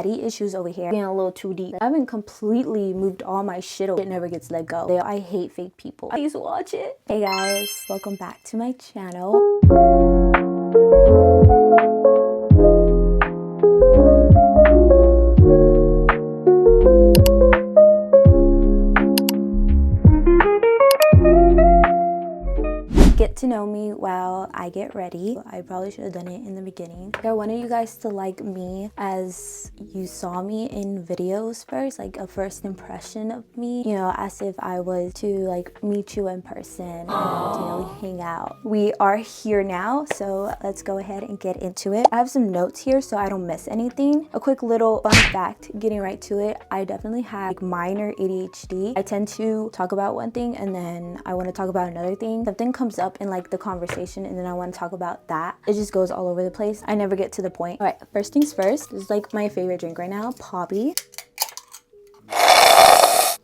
Daddy issues over here, being a little too deep. I haven't completely moved all my shit. It never gets let go. I hate fake people. Please watch it. Hey guys, welcome back to my channel. Get to know me while I get ready. I probably should have done it in the beginning. I wanted you guys to like me as you saw me in videos first, like a first impression of me, you know, as if I was to like meet you in person and, you know, hang out. We are here now, so let's go ahead and get into it. I have some notes here so I don't miss anything. A quick little fun fact, getting right to it, I definitely have like minor ADHD. I tend to talk about one thing and then I want to talk about another thing. Something comes up in like the conversation and then I want to talk about that. It just goes all over the place. I never get to the point. All right, first things first. This is like my favorite drink right now, Poppy.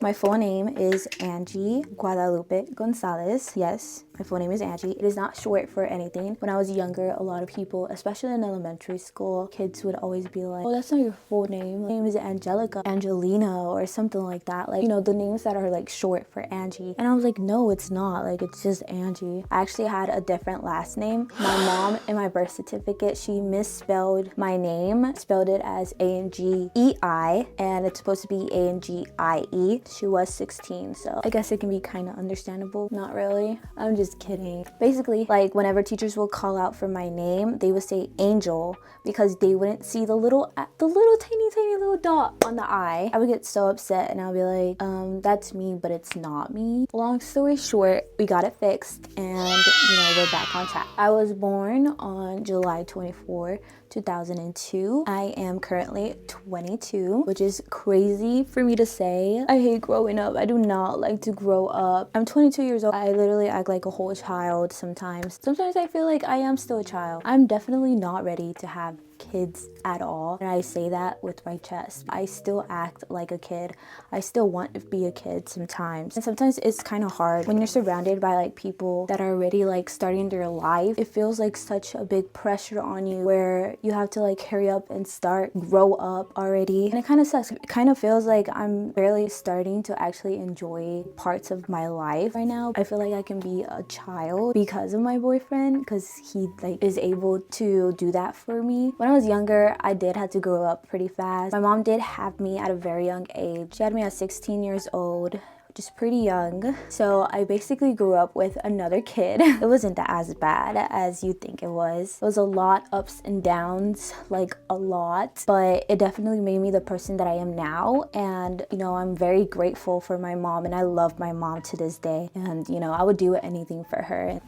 My full name is Angie Guadalupe Gonzalez. Yes, my full name is Angie. It is not short for anything. When I was younger, a lot of people, especially in elementary school, kids would always be like, oh, that's not your full name. My name is Angelica, Angelina, or something like that. Like, you know, the names that are like short for Angie. And I was like, no, it's not. Like, it's just Angie. I actually had a different last name. My mom in my birth certificate, she misspelled my name, spelled it as A-N-G-E-I, and it's supposed to be A-N-G-I-E. She was 16, so I guess it can be kind of understandable. Not really. I'm just kidding. Basically, like whenever teachers will call out for my name, they would say Angel because they wouldn't see the little tiny little dot on the I. I would get so upset and I'll be like, that's me, but it's not me. Long story short, we got it fixed and, you know, we're back on track. I was born on July 24, 2002. I am currently 22, which is crazy for me to say. I hate growing up. I do not like to grow up. I'm 22 years old. I literally act like a whole child sometimes. Sometimes I feel like I am still a child. I'm definitely not ready to have kids at all, and I say that with my chest. I still act like a kid. I still want to be a kid sometimes, and sometimes it's kind of hard when you're surrounded by like people that are already like starting their life. It feels like such a big pressure on you where you have to like hurry up and start, grow up already, and it kind of sucks. It kind of feels like I'm barely starting to actually enjoy parts of my life right now. I feel like I can be a child because of my boyfriend, because he like is able to do that for me. When I was younger, I did have to grow up pretty fast. My mom did have me at a very young age. She had me at 16 years old, which is pretty young. So I basically grew up with another kid. It wasn't as bad as you think it was. It was a lot ups and downs, like a lot, but it definitely made me the person that I am now. And, you know, I'm very grateful for my mom and I love my mom to this day. And, you know, I would do anything for her.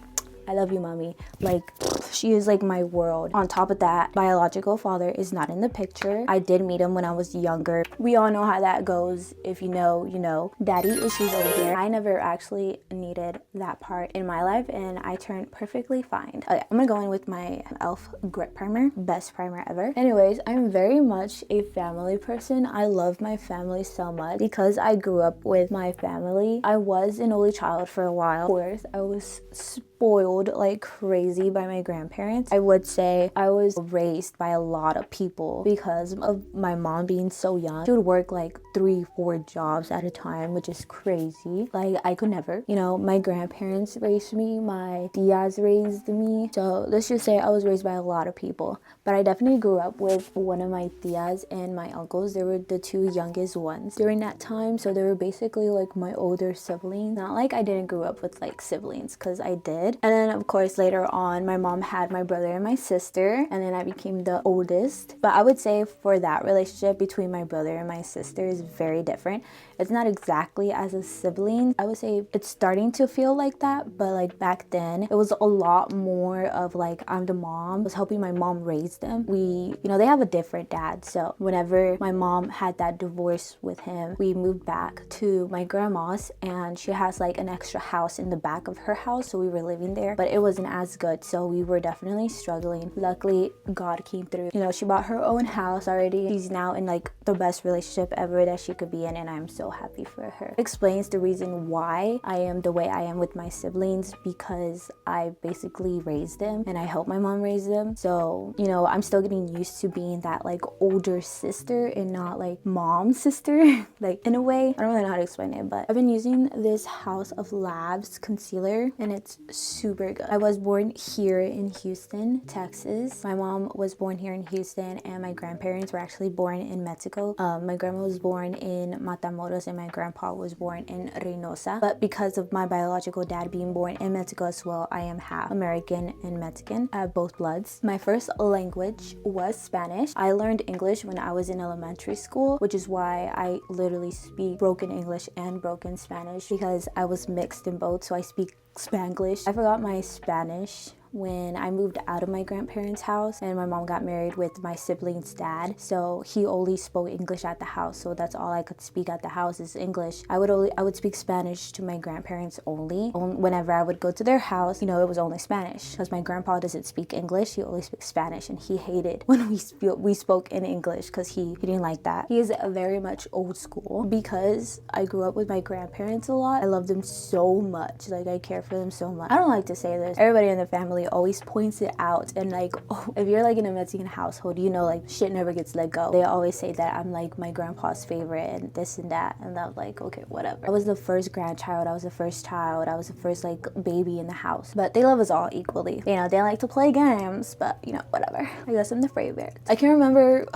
I love you, mommy. Like, she is like my world. On top of that, biological father is not in the picture. I did meet him when I was younger. We all know how that goes. If you know, you know. Daddy issues over here. I never actually needed that part in my life and I turned perfectly fine. Okay, I'm gonna go in with my e.l.f. Grip Primer. Best primer ever. Anyways, I'm very much a family person. I love my family so much because I grew up with my family. I was an only child for a while. Of course, I was spoiled like crazy by my grandparents. I would say I was raised by a lot of people because of my mom being so young. She would work like 3-4 jobs at a time, which is crazy. Like, I could never. You know, my grandparents raised me, my tias raised me. So let's just say I was raised by a lot of people. But I definitely grew up with one of my tias and my uncles. They were the two youngest ones during that time. So they were basically like my older siblings. Not like I didn't grow up with like siblings, because I did. And then of course later on my mom had my brother and my sister, and then I became the oldest. But I would say for that relationship between my brother and my sister is very different. It's not exactly as a sibling. I would say it's starting to feel like that, but like back then it was a lot more of like I'm the mom. I was helping my mom raise them. You know, they have a different dad, so whenever my mom had that divorce with him, we moved back to my grandma's, and she has like an extra house in the back of her house, so we were living there. but it wasn't as good, so we were definitely struggling. Luckily, God came through. You know, she bought her own house already. She's now in like the best relationship ever that she could be in, and I'm so happy for her. It explains the reason why I am the way I am with my siblings, because I basically raised them and I helped my mom raise them. So, you know, I'm still getting used to being that like older sister and not like mom's sister. Like, in a way, I don't really know how to explain it, but I've been using this House of Labs concealer and it's super good. I was born here in Houston, Texas. My mom was born here in Houston and my grandparents were actually born in Mexico. My grandma was born in Matamoros and my grandpa was born in Reynosa. But because of my biological dad being born in Mexico as well, I am half American and Mexican. I have both bloods. My first language was Spanish. I learned English when I was in elementary school, which is why I literally speak broken English and broken Spanish, because I was mixed in both, so I speak Spanglish. I forgot my Spanish when I moved out of my grandparents' house and my mom got married with my sibling's dad, so he only spoke English at the house, so that's all I could speak at the house is English. I would speak Spanish to my grandparents only. Whenever I would go to their house, you know, it was only Spanish, because my grandpa doesn't speak English, he only speaks Spanish, and he hated when we spoke in English because he didn't like that. He is very much old school. Because I grew up with my grandparents a lot, I love them so much, like I care for them so much. I don't like to say this, everybody in the family always points it out, and like, oh, if you're like in a Mexican household, you know, like shit never gets let go. They always say that I'm like my grandpa's favorite and this and that, and I'm like, okay, whatever. I was the first grandchild, I was the first child, I was the first like baby in the house, but they love us all equally. You know, they like to play games, but you know, whatever. I guess I'm the favorite. I can remember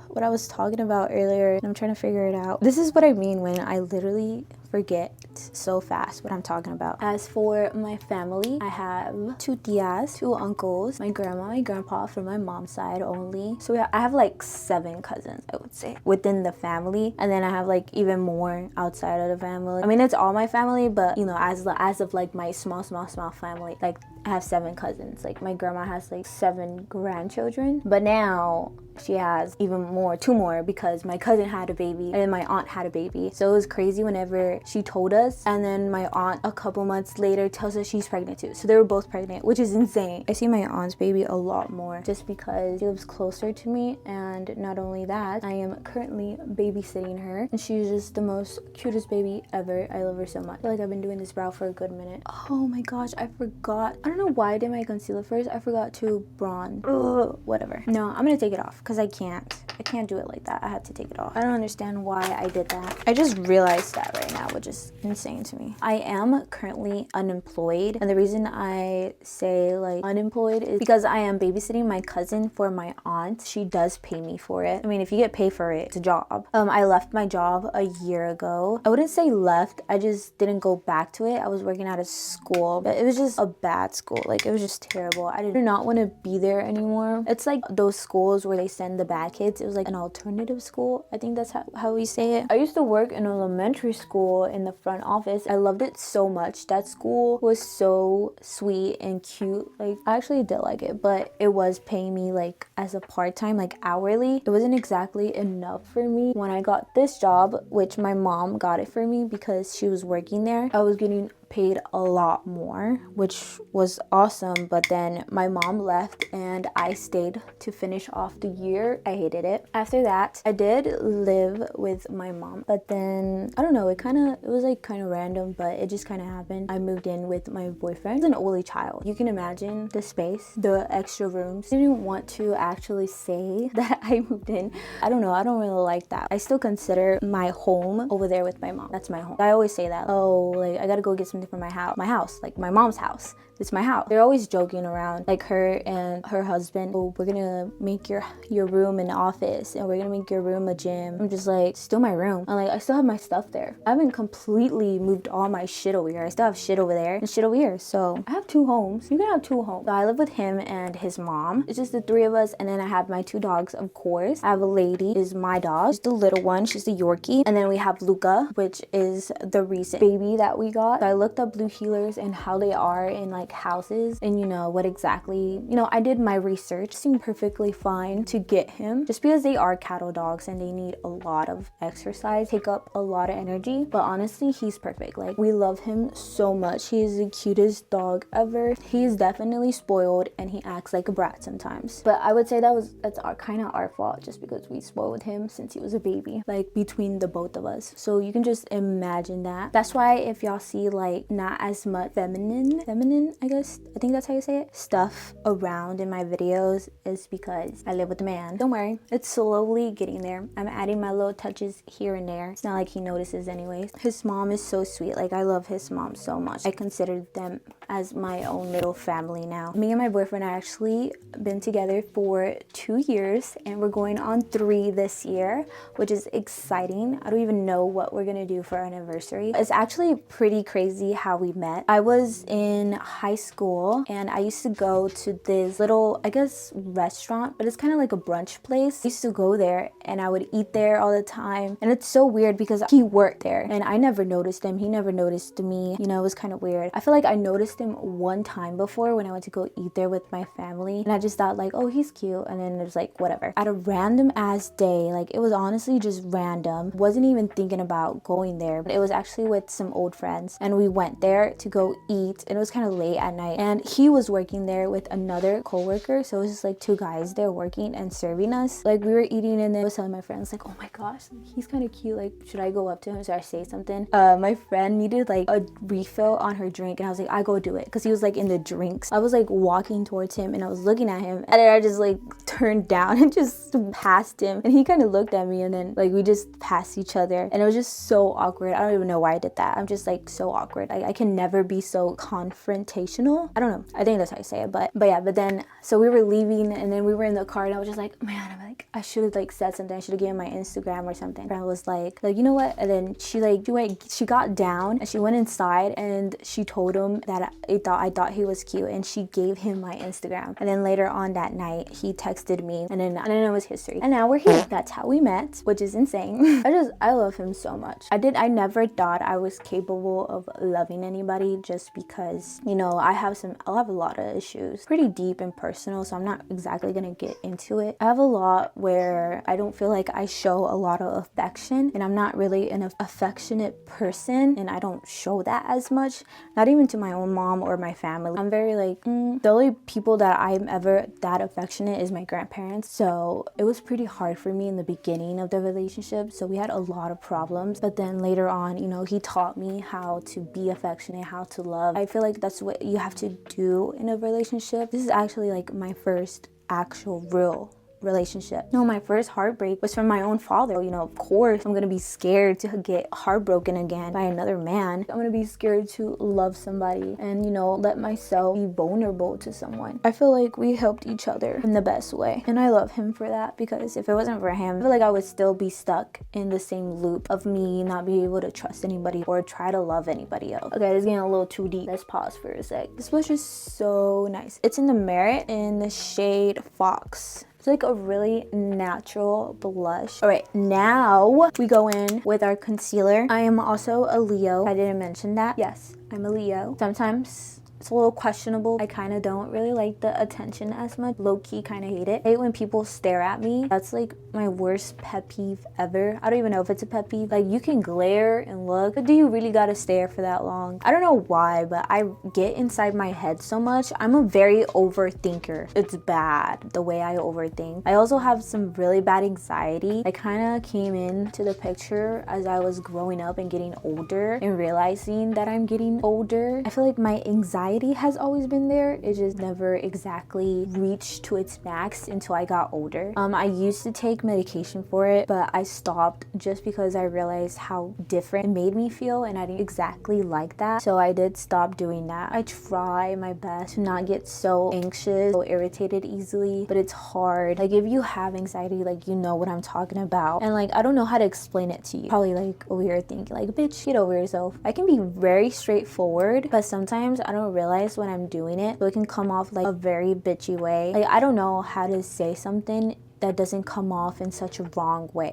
what I was talking about earlier and I'm trying to figure it out. This is what I mean when I literally forget so fast what I'm talking about. As for my family, I have 2 tias, 2 uncles, my grandma, my grandpa from my mom's side only. So I have like 7 cousins, I would say, within the family, and then I have like even more outside of the family. I mean, it's all my family, but you know, as of like my small family, like I have 7 cousins. Like my grandma has like 7 grandchildren, but now she has even more, 2 more, because my cousin had a baby and then my aunt had a baby. So it was crazy whenever she told us, and then my aunt a couple months later tells us she's pregnant too. So they were both pregnant, which is insane. I see my aunt's baby a lot more just because she lives closer to me, and not only that, I am currently babysitting her and she's just the most cutest baby ever. I love her so much. I feel like I've been doing this brow for a good minute. Oh my gosh, I forgot. I don't know why I did my concealer first. I forgot to bronze. Ugh, whatever. No, I'm gonna take it off because I can't do it like that. I have to take it off. I don't understand why I did that. I just realized that right now, which is insane to me. I am currently unemployed, and the reason I say like unemployed is because I am babysitting my cousin for my aunt. She does pay me for it. I mean, if you get paid for it, it's a job. I left my job a year ago. I wouldn't say left, I just didn't go back to it. I was working at a school, but it was just a bad school. Like, it was just terrible. I did not want to be there anymore. It's like those schools where they send the bad kids. It was like an alternative school. I think that's how we say it. I used to work in elementary school in the front office. I loved it so much. That school was so sweet and cute. Like, I actually did like it, but it was paying me like as a part-time, like hourly. It wasn't exactly enough for me. When I got this job, which my mom got it for me because she was working there, I was getting paid a lot more, which was awesome. But then my mom left and I stayed to finish off the year. I hated it. After that, I did live with my mom, but then I don't know, it was like kind of random, but it just kind of happened. I moved in with my boyfriend. He's an only child. You can imagine the space, the extra rooms. I didn't want to actually say that I moved in. I don't know, I don't really like that. I still consider my home over there with my mom. That's my home. I always say that, oh, like I gotta go get something from my house, like my mom's house. It's my house. They're always joking around, like her and her husband, oh, we're gonna make your room an office and we're gonna make your room a gym. I'm just like, still my room. I'm like, I still have my stuff there. I haven't completely moved all my shit over here. I still have shit over there and shit over here. So I have 2 homes. You can have 2 homes. So I live with him and his mom. It's just the 3 of us, and then I have my 2 dogs, of course. I have a lady, is my dog. She's the little one. She's the Yorkie. And then we have Luca, which is the recent baby that we got. So I looked up blue heelers and how they are and like like houses and you know what exactly, you know, I did my research. It seemed perfectly fine to get him just because they are cattle dogs and they need a lot of exercise, take up a lot of energy. But honestly, he's perfect. Like, we love him so much. He is the cutest dog ever. He's definitely spoiled and he acts like a brat sometimes, but I would say that's kind of our fault, just because we spoiled him since he was a baby, like between the both of us. So you can just imagine that. That's why if y'all see like not as much feminine, I guess, I think that's how you say it, stuff around in my videos, is because I live with a man. Don't worry, it's slowly getting there. I'm adding my little touches here and there. It's not like he notices anyways. His mom is so sweet. Like, I love his mom so much. I consider them as my own little family now. Me and my boyfriend are actually been together for 2 years and we're going on 3 this year, which is exciting. I don't even know what we're gonna do for our anniversary. It's actually pretty crazy how we met. I was in high school and I used to go to this little, I guess, restaurant, but it's kind of like a brunch place. I used to go there and I would eat there all the time, and it's so weird because he worked there and I never noticed him. He never noticed me. You know, it was kind of weird. I feel like I noticed him one time before when I went to go eat there with my family, and I just thought like, oh, he's cute, and then it was like whatever. At a random ass day, like it was honestly just random, wasn't even thinking about going there, but it was actually with some old friends and we went there to go eat, and it was kind of late at night and he was working there with another co-worker, so it was just like 2 guys there working and serving us. Like, we were eating and then I was telling my friends like, oh my gosh, he's kind of cute, like should I go up to him, should I say something? My friend needed like a refill on her drink and I was like, I go do it, because he was like in the drinks. I was like walking towards him and I was looking at him, and then I just like turned down and just passed him, and he kind of looked at me, and then like we just passed each other, and it was just so awkward. I don't even know why I did that. I'm just like so awkward. I can never be so confrontational. I don't know, I think that's how you say it, but yeah. But then so we were leaving and then we were in the car and I was just like, man, I'm like, I should have like said something. I should have given my Instagram or something. And I was like you know what? And then she got down and she went inside and she told him that I thought he was cute, and she gave him my Instagram. And then later on that night he texted me, and then it was history, and now we're here. That's how we met, which is insane. I love him so much. I never thought I was capable of loving anybody, just because, you know, I have a lot of issues, pretty deep and personal, so I'm not exactly gonna get into it. I have a lot where I don't feel like I show a lot of affection, and I'm not really an affectionate person, and I don't show that as much, not even to my own mom or my family. I'm very like, the only people that I'm ever that affectionate is my grandparents. So it was pretty hard for me in the beginning of the relationship, so we had a lot of problems. But then later on, you know, he taught me how to be affectionate, how to love. I feel like that's what you have to do in a relationship. This is actually like my first actual real relationship. No, my first heartbreak was from my own father. You know, of course I'm gonna be scared to get heartbroken again by another man. I'm gonna be scared to love somebody and, you know, let myself be vulnerable to someone. I feel like we helped each other in the best way, and I love him for that, because if it wasn't for him, I feel like I would still be stuck in the same loop of me not being able to trust anybody or try to love anybody else. Okay, this is getting a little too deep. Let's pause for a sec. This blush is so nice. It's in the Merit in the shade Fox. It's like a really natural blush. All right, now we go in with our concealer. I am also a Leo. I didn't mention that. Yes, I'm a Leo. Sometimes it's a little questionable. I kind of don't really like the attention as much. Low-key kind of hate it. I hate when people stare at me. That's like my worst pet peeve ever. I don't even know if it's a pet peeve. Like, you can glare and look, but do you really gotta stare for that long? I don't know why, but I get inside my head so much. I'm a very overthinker. It's bad the way I overthink. I also have some really bad anxiety. I kind of came into the picture as I was growing up and getting older and realizing that I'm getting older. I feel like my anxiety has always been there. It just never exactly reached to its max until I got older. I used to take medication for it, but I stopped just because I realized how different it made me feel, and I didn't exactly like that. So I did stop doing that. I try my best to not get so anxious or irritated easily, but it's hard. Like, if you have anxiety, like, you know what I'm talking about. And like, I don't know how to explain it to you. Probably like over here thinking like, bitch, get over yourself. I can be very straightforward, but sometimes I don't realize when I'm doing it, so it can come off like a very bitchy way. Like, I don't know how to say something that doesn't come off in such a wrong way.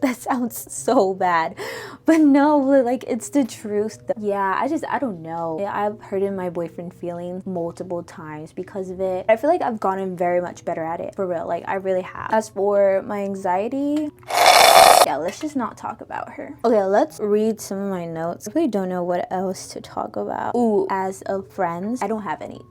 That sounds so bad, but no, like it's the truth. Yeah, I don't know. I've hurted my boyfriend feelings multiple times because of it. I feel like I've gotten very much better at it, for real. Like I really have. As for my anxiety, yeah, let's just not talk about her. Okay, let's read some of my notes. I really don't know what else to talk about. Ooh, as of friends, I don't have any.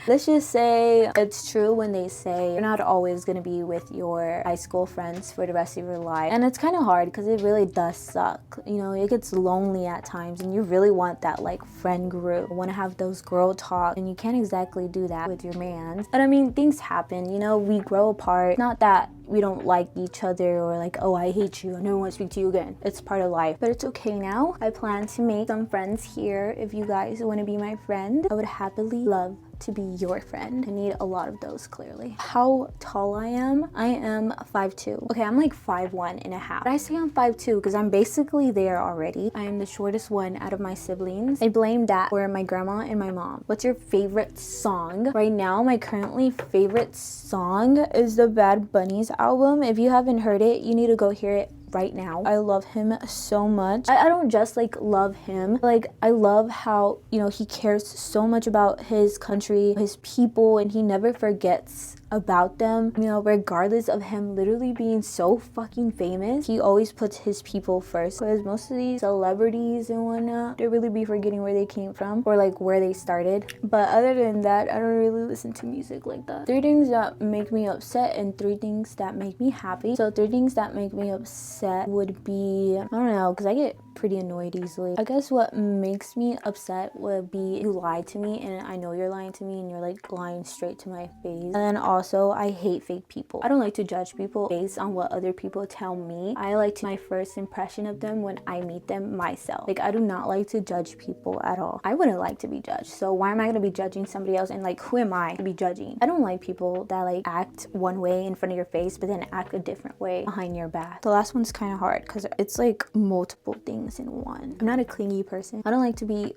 Let's just say it's true when they say you're not always going to be with your high school friends for the rest of your life. And it's kind of hard because it really does suck. You know, it gets lonely at times and you really want that like friend group. You want to have those girl talk and you can't exactly do that with your man. And I mean, things happen, you know, we grow apart. Not that we don't like each other or like, oh, I hate you, I never want to speak to you again. It's part of life, but it's okay now. I plan to make some friends here. If you guys want to be my friend, I would happily love to be your friend. I need a lot of those, clearly. How tall I am 5'2". Okay, I'm like 5'1.5". But I say I'm 5'2" because I'm basically there already. I am the shortest one out of my siblings. I blame that for my grandma and my mom. What's your favorite song? Right now, my currently favorite song is the Bad Bunny's album. If you haven't heard it, you need to go hear it right now. I love him so much. I don't just like love him, like I love how, you know, he cares so much about his country, his people, and he never forgets about them, you know, regardless of him literally being so fucking famous. He always puts his people first, because most of these celebrities and whatnot, they really be forgetting where they came from or like where they started. But other than that, I don't really listen to music like that. 3 things that make me upset and 3 things that make me happy. So 3 things that make me upset would be, I don't know, because I get pretty annoyed easily. I guess what makes me upset would be you lied to me and I know you're lying to me and you're like lying straight to my face. And then also, I hate fake people. I don't like to judge people based on what other people tell me. I like to my first impression of them when I meet them myself. Like I do not like to judge people at all. I wouldn't like to be judged. So why am I gonna be judging somebody else, and like who am I to be judging? I don't like people that like act one way in front of your face but then act a different way behind your back. The last one's kind of hard because it's like multiple things in one. I'm not a clingy person. I don't like to be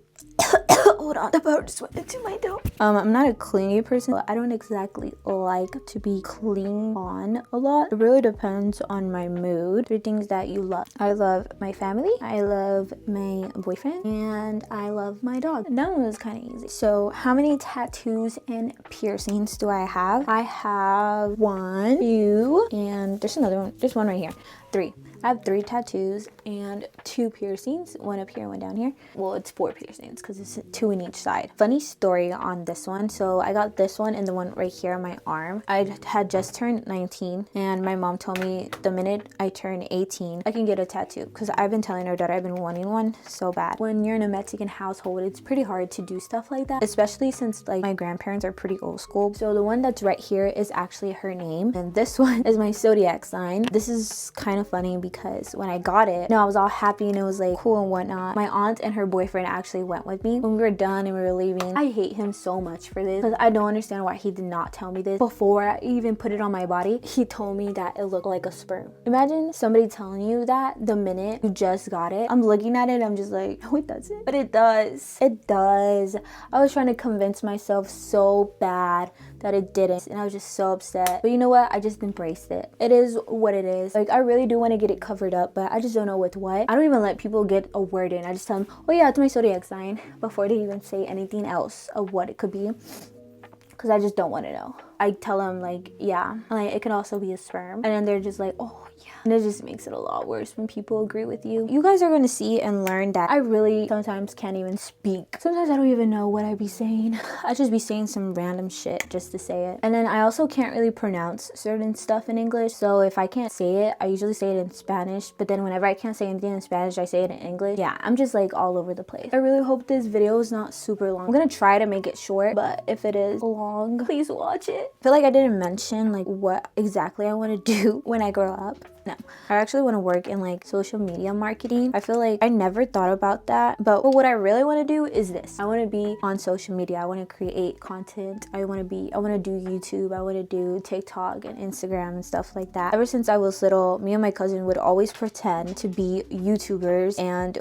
hold on, the powder just went into my throat. I'm not a clingy person, but I don't exactly like to be cling on a lot. It really depends on my mood. 3 things that you love. I love my family, I love my boyfriend, and I love my dog. That one was kind of easy. So how many tattoos and piercings do I have? I have 1, 2, and there's another one. There's one right here. 3. I have 3 tattoos and 2 piercings, 1 up here, 1 down here. Well, it's 4 piercings because it's 2 in each side. Funny story on this one. So I got this one and the one right here on my arm. I had just turned 19 and my mom told me the minute I turn 18, I can get a tattoo, because I've been telling her that I've been wanting one so bad. When you're in a Mexican household, it's pretty hard to do stuff like that, especially since like my grandparents are pretty old school. So the one that's right here is actually her name, and this one is my zodiac sign. This is kind of funny because when I got it, I was all happy and it was like cool and whatnot. My aunt and her boyfriend actually went with me when we were done and we were leaving. I hate him so much for this because I don't understand why he did not tell me this before I even put it on my body. He told me that it looked like a sperm. Imagine somebody telling you that the minute you just got it. I'm looking at it, I'm just like, no, it doesn't. But it does. It does. I was trying to convince myself so bad that it didn't, and I was just so upset. But you know what? I just embraced it. It is what it is. Like, I really do want to get it covered up, but I just don't know with what. I don't even let people get a word in. I just tell them, oh yeah, it's my zodiac sign, before they even say anything else of what it could be, because I just don't want to know. I tell them like, yeah, like it can also be a sperm, and then they're just like, oh yeah. And it just makes it a lot worse when people agree with you. You guys are gonna see and learn that I really sometimes can't even speak. Sometimes I don't even know what I be saying. I just be saying some random shit just to say it. And then I also can't really pronounce certain stuff in English. So if I can't say it, I usually say it in Spanish. But then whenever I can't say anything in Spanish, I say it in English. Yeah, I'm just like all over the place. I really hope this video is not super long. I'm gonna try to make it short, but if it is long, please watch it. I feel like I didn't mention like what exactly I want to do when I grow up. No, I actually want to work in like social media marketing. I feel like I never thought about that, but what I really want to do is this. I want to be on social media. I want to create content. I want to do YouTube. I want to do TikTok and Instagram and stuff like that. Ever since I was little, me and my cousin would always pretend to be YouTubers, and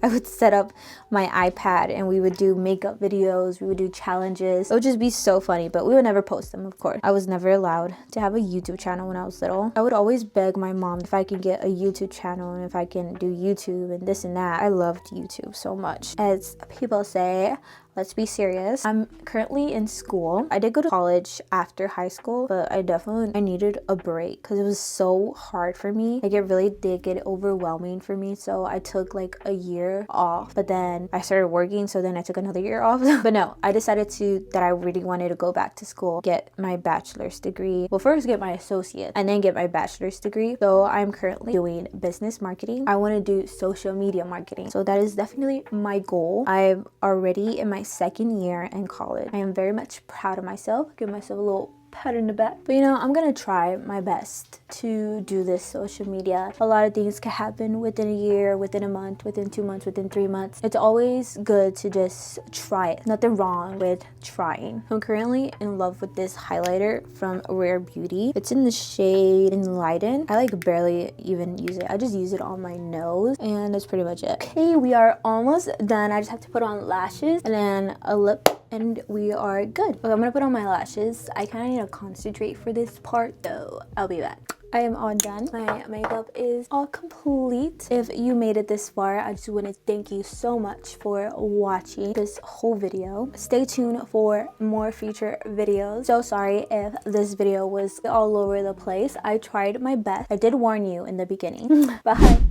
I would set up my iPad and we would do makeup videos. We would do challenges. It would just be so funny, but we would never post them, of course. I was never allowed to have a YouTube channel when I was little. I would always beg my mom if I can get a YouTube channel and if I can do YouTube and this and that. I loved YouTube so much. As people say, let's be serious. I'm currently in school. I did go to college after high school, but I needed a break because it was so hard for me. Like, it really did get overwhelming for me. So I took like a year off, but then I started working. So then I took another year off. But no, I decided that I really wanted to go back to school, get my bachelor's degree. Well, first get my associate and then get my bachelor's degree. So I'm currently doing business marketing. I want to do social media marketing. So that is definitely my goal. I'm already in my second year in college. I am very much proud of myself. Give myself a little pat in the back. But you know, I'm gonna try my best to do this social media. A lot of things can happen within a year, within a month, within 2 months, within 3 months. It's always good to just try it. Nothing wrong with trying. I'm currently in love with this highlighter from Rare Beauty. It's in the shade Enlighten. I like barely even use it. I just use it on my nose and that's pretty much it. Okay, we are almost done. I just have to put on lashes and then a lip and we are good. Okay, I'm gonna put on my lashes. I kind of need to concentrate for this part, so I'll be back. I am all done. My makeup is all complete. If you made it this far, I just want to thank you so much for watching this whole video. Stay tuned for more future videos. So sorry if this video was all over the place. I tried my best. I did warn you in the beginning. Bye.